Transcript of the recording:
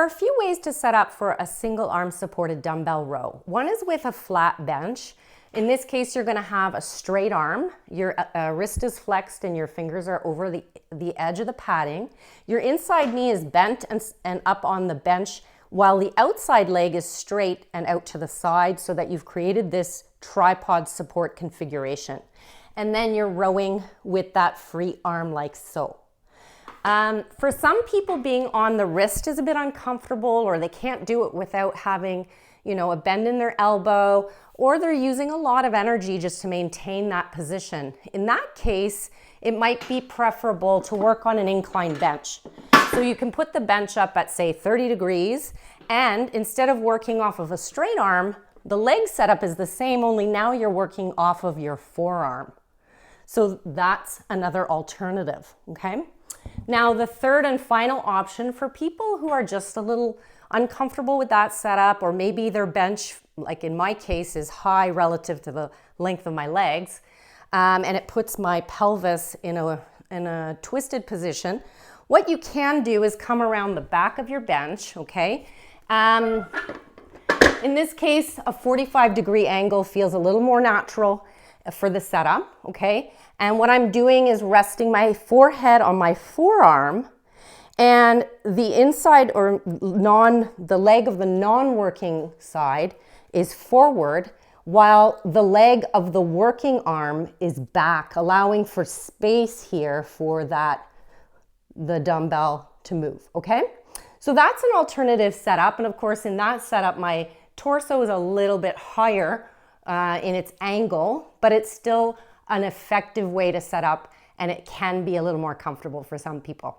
are a few ways to set up for a single arm supported dumbbell row. One is with a flat bench. In this case, you're going to have a straight arm. Your wrist is flexed and your fingers are over the edge of the padding. Your inside knee is bent and up on the bench, while the outside leg is straight and out to the side, so that you've created this tripod support configuration. And then you're rowing with that free arm like so. For some people, being on the wrist is a bit uncomfortable, or they can't do it without having, a bend in their elbow, or they're using a lot of energy just to maintain that position. In that case, it might be preferable to work on an inclined bench. So you can put the bench up at, say, 30 degrees, and instead of working off of a straight arm, the leg setup is the same, only now you're working off of your forearm. So that's another alternative, okay? Now, the third and final option for people who are just a little uncomfortable with that setup, or maybe their bench, like in my case, is high relative to the length of my legs, and it puts my pelvis in a twisted position. What you can do is come around the back of your bench, okay? In this case, a 45-degree angle feels a little more natural for the setup, okay? And what I'm doing is resting my forehead on my forearm, and the inside or the leg of the non-working side is forward, while the leg of the working arm is back, allowing for space here for the dumbbell to move, okay? So that's an alternative setup, and of course in that setup my torso is a little bit higher in its angle, but it's still an effective way to set up, and it can be a little more comfortable for some people.